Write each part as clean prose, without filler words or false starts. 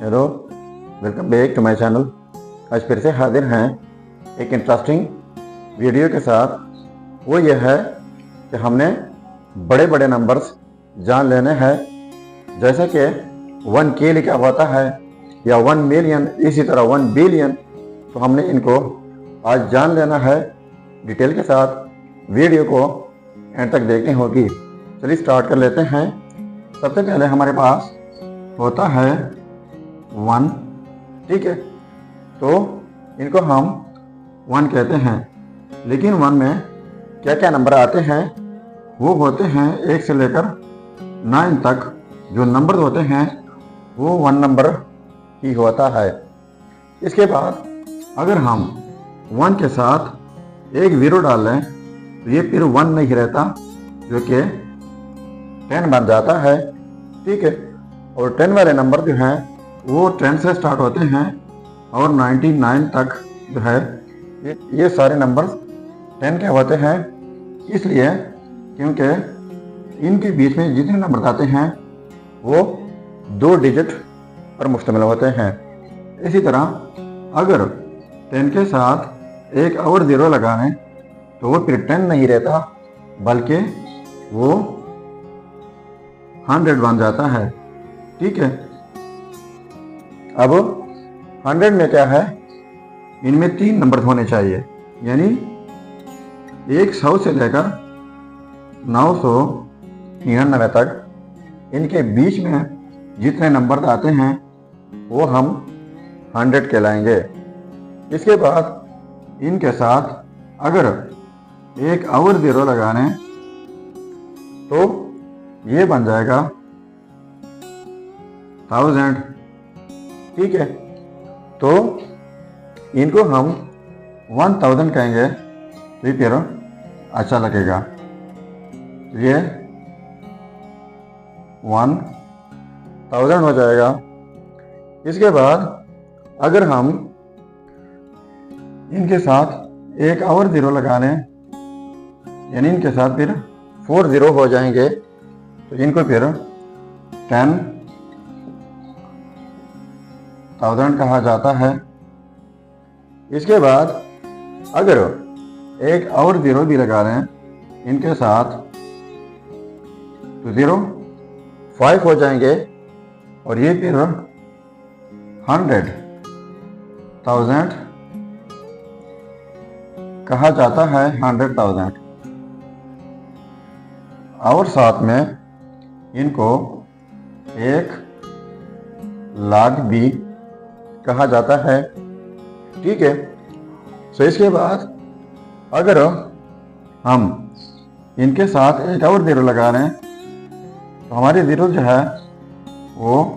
Hello, welcome back to my channel. आज फिर से हाजिर हैं एक इंटरेस्टिंग वीडियो के साथ। वो ये है कि हमने बड़े बड़े नंबर्स जान लेने हैं, जैसे कि 1K लिखा होता है या 1 मिलियन, इसी तरह 1 बिलियन। तो हमने इनको आज जान लेना है डिटेल के साथ। वीडियो को एंड तक देखनी होगी। चलिए स्टार्ट कर लेते हैं। सबसे पहले हमारे पास होता है 1, ठीक है। तो इनको हम 1 कहते हैं, लेकिन 1 में क्या क्या नंबर आते हैं वो होते हैं 1 से लेकर 9 तक। जो नंबर होते हैं वो 1 नंबर ही होता है। इसके बाद अगर हम 1 के साथ एक 0 डाल लें तो ये फिर 1 नहीं रहता, जो कि 10 बन जाता है, ठीक है। और 10 वाले नंबर जो हैं वो 10 से स्टार्ट होते हैं और 99 तक जो है ये सारे नंबर 10 के होते हैं। इसलिए क्योंकि इनके बीच में जितने नंबर आते हैं वो 2 डिजिट पर मुश्तमिल होते हैं। इसी तरह अगर 10 के साथ एक और 0 लगाएं तो वो फिर 10 नहीं रहता, बल्कि वो 100 बन जाता है, ठीक है। अब 100 में क्या है, इनमें 3 नंबर होने चाहिए, यानी 100 से लेकर 999 तक इनके बीच में जितने नंबर आते हैं वो हम 100 कहलाएंगे। इसके बाद इनके साथ अगर एक और 0 लगाने तो ये बन जाएगा 1000, ठीक है। तो इनको हम 1000 कहेंगे तो फिर अच्छा लगेगा। ये 1000 हो जाएगा। इसके बाद अगर हम इनके साथ एक और 0 लगा लें, यानी इनके साथ फिर 4 0 हो जाएंगे, तो इनको फिर 10,000 कहा जाता है। इसके बाद अगर एक और 0 भी लगा लें इनके साथ तो 5 हो जाएंगे और ये फिर 100,000 कहा जाता है, 100,000। और साथ में इनको 1,00,000 भी कहा जाता है, ठीक है। तो इसके बाद अगर हम इनके साथ एक और 0 लगा लें तो हमारे 0 जो है वो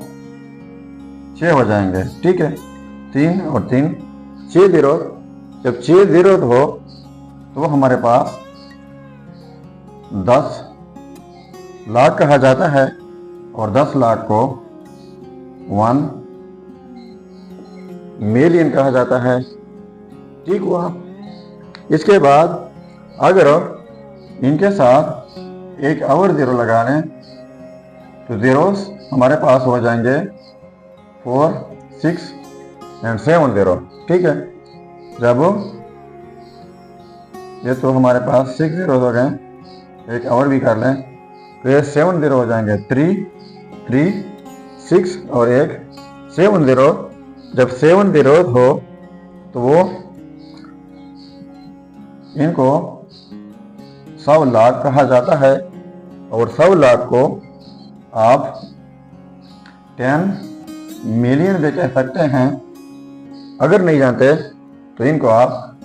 6 हो जाएंगे, ठीक है। 3 और 3 6 0। जब 6 0 हो तो हमारे पास 10 लाख कहा जाता है और 10 लाख को 1 मिलियन कहा जाता है, ठीक हुआ। इसके बाद अगर इनके साथ एक और 0 लगा लें तो 0 हमारे पास हो जाएंगे 4 6 और 7 0, ठीक है। जब ये तो हमारे पास 6 0 हो गए, एक और भी कर लें तो ये 7 0 हो जाएंगे। 3 3 6 और एक 7 0। जब 7 0 हो तो वो इनको 100 लाख कहा जाता है और 100 लाख को आप 10 मिलियन भी कह सकते हैं। अगर नहीं जानते तो इनको आप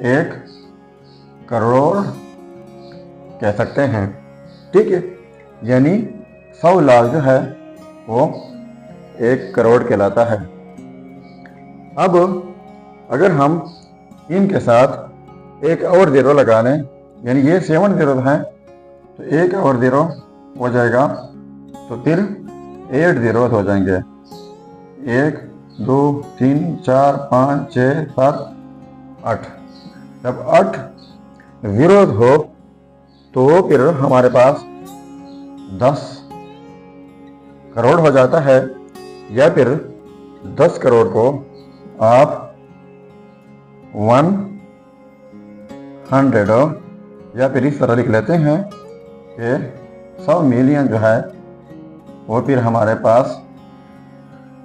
1 करोड़ कह सकते हैं, ठीक है। यानी 100 लाख जो है वो 1 करोड़ कहलाता है। अब अगर हम इनके साथ एक और 0 लगा लें, यानी ये 7 0 हैं तो एक और 0 हो जाएगा, तो फिर 8 0 हो जाएंगे। 1 2 3 4 5 6 7 8। जब 8 0 हो तो फिर हमारे पास 10 करोड़ हो जाता है, या फिर 10 करोड़ को आप 100 या फिर इस तरह लिख लेते हैं कि 100 मिलियन जो है वो फिर हमारे पास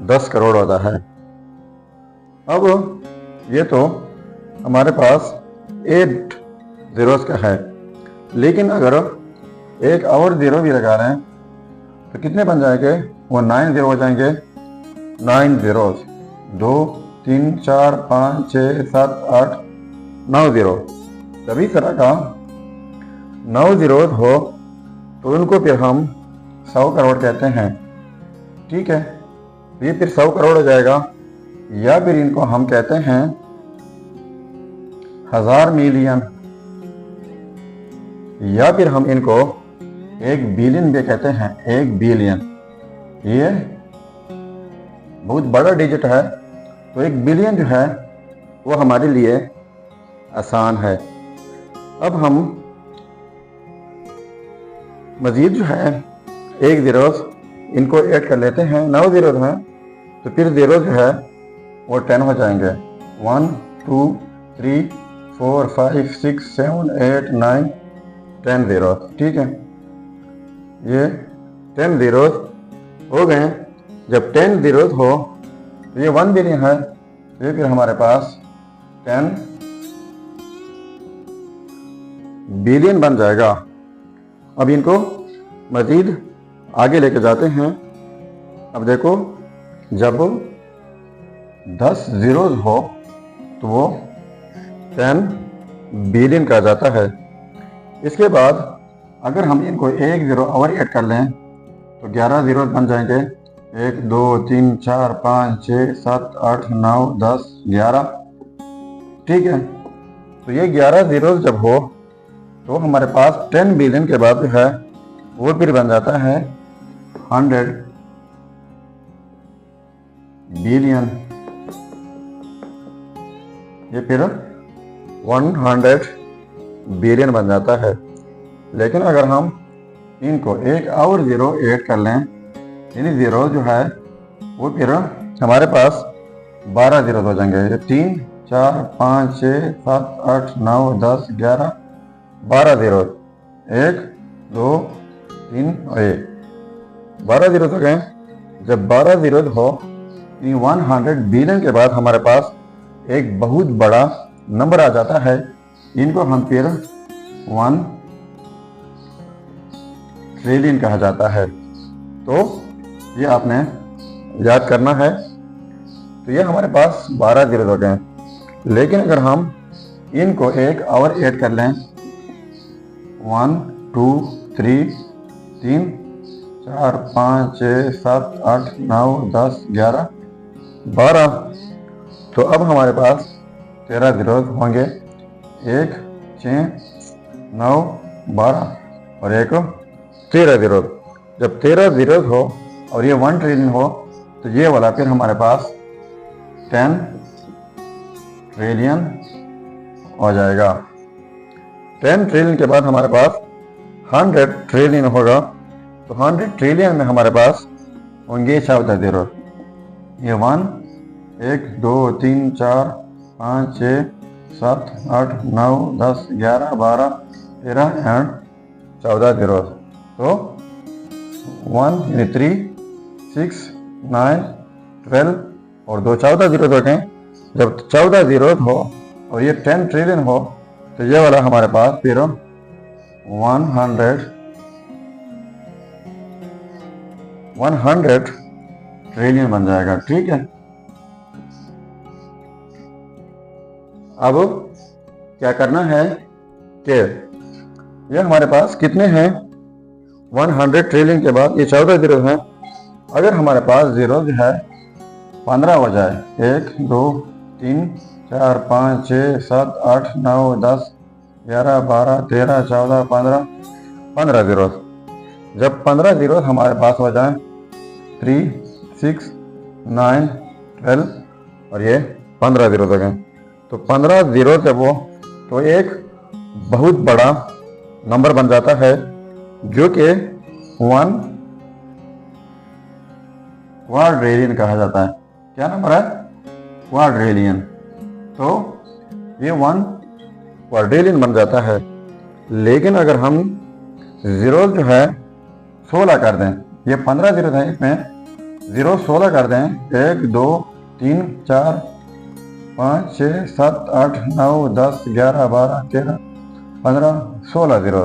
10 करोड़ होता है। अब ये तो हमारे पास 8 zeros का है, लेकिन अगर एक और जीरो भी लगा रहे हैं तो कितने बन जाएंगे? वो 9 जीरो हो जाएंगे। 9 zeros, 2 3 4 5 6 7 8 9 जीरो। जब इस तरह का 9 zeros हो तो उनको फिर हम 100 करोड़ कहते हैं। ठीक है, ये फिर 100 करोड़ हो जाएगा, या फिर इनको हम कहते हैं 1000 मिलियन, या फिर हम इनको 1 बिलियन भी कहते हैं। 1 बिलियन ये बहुत बड़ा डिजिट है, तो 1 बिलियन जो है वो हमारे लिए आसान है। अब हम मजीद जो है 1 zeros इनको ऐड कर लेते हैं। 9 zeros हैं तो फिर जीरो जो है वो 10 हो जाएंगे। 1 2 3 4 5 6 7 8 9 10 zeros। ठीक है, ये 10 zeros हो गए। जब 10 zeros हो तो ये 1 बिलियन है, ये फिर हमारे पास 10 बिलियन बन जाएगा। अब इनको मजीद आगे लेके जाते हैं। अब देखो, जब 10 zeros हो तो वो 10 बिलियन का जाता है। इसके बाद अगर हम इनको 1 जीरो और ऐड कर लें तो 11 zeros बन जाएंगे। 1 2 3 4 5 6 7 8 9 10 11। ठीक है, तो ये 11 zeros जब हो तो हमारे पास 10 बिलियन के बाद जो है वो फिर बन जाता है 100 बिलियन। ये फिर 100 बिलियन बन जाता है। लेकिन अगर हम इनको एक और जीरो ऐड कर लें, यानी जीरो जो है वो फिर हमारे पास 12 zeros हो जाएंगे। 3 4 5 6 7 8 9 10 11 12 zeros। 1 2 3 और 1 12 zeros हो गए। जब 12 zeros हो 100 बिलियन के बाद हमारे पास एक बहुत बड़ा नंबर आ जाता है। इनको हम फिर 1 ट्रिलियन कहा जाता है। तो ये आपने याद करना है। तो ये हमारे पास 12 zeros हो गए। लेकिन अगर हम इनको एक और ऐड कर लें, 1 2 3 3 4 5 6 7 8 9 10 11 12, तो अब हमारे पास 13 zeros होंगे। 1 6 9 12 और एक 13 zeros। जब 13 zeros हो और ये 1 ट्रिलियन हो तो ये वाला फिर हमारे पास 10 ट्रिलियन हो जाएगा। 10 ट्रिलियन के बाद हमारे पास 100 ट्रिलियन होगा। तो 100 ट्रिलियन में हमारे पास होंगे 14 zeros। ये 1 2 3 4 5 6 7 8 9 10 11 12 13 एंड 14 zeros। तो 1 यानी 3 6 9 12 और 2 14 zeros हो गए। जब 14 zeros हो और ये 10 ट्रिलियन हो तो ये वाला हमारे पास फिर 100 ट्रिलियन बन जाएगा। ठीक है, अब क्या करना है कि ये हमारे पास कितने हैं? 100 ट्रिलियन के बाद ये 14 zeros हैं। अगर हमारे पास जीरो जो है 15 हो जाए, 1 2 3 4 5 6 7 8 9 10 11 12 13 14 15 zeros। जब 15 zeros हमारे पास हो जाए, 3 6 9 12 और ये 15 zeros हो गए। तो 15 zeros जब वो तो एक बहुत बड़ा नंबर बन जाता है, जो कि 1 क्वाड्रिलियन कहा जाता है। क्या नंबर है? क्वाड्रिलियन। तो ये 1 क्वाड्रिलियन बन जाता है। लेकिन अगर हम जीरो जो है 16 कर दें, ये 15 जीरो है, इसमें जीरो 16 कर दें, 1 2 3 4 5 6 7 8 9 10 11 12 13 15 16 जीरो,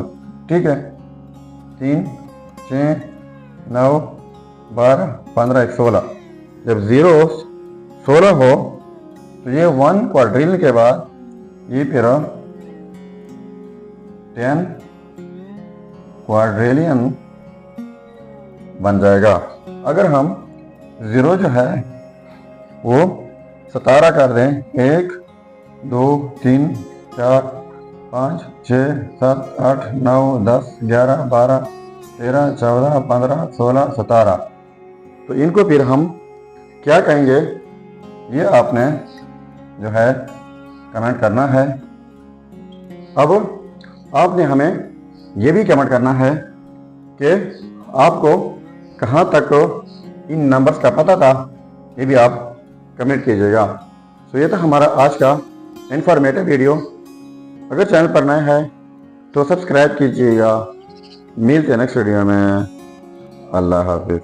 ठीक है। 3 6 9 12 15 1 16। जब जीरो 16 हो तो ये 1 क्वाड्रिलियन के बाद ये फिर 10 क्वाड्रिलियन बन जाएगा। अगर हम जीरो जो है वो 17 कर दें, 1 2 3 4 5 6 7 8 9 10 11 12 13 14 15 16 17, तो इनको फिर हम क्या कहेंगे ये आपने जो है कमेंट करना है। अब आपने हमें ये भी कमेंट करना है कि आपको कहाँ तक इन नंबर्स का पता था, ये भी आप कमेंट कीजिएगा। तो ये था हमारा आज का इंफॉर्मेटिव वीडियो। अगर चैनल पर नए हैं तो सब्सक्राइब कीजिएगा। मिलते हैं नेक्स्ट वीडियो में। अल्लाह हाफिज़।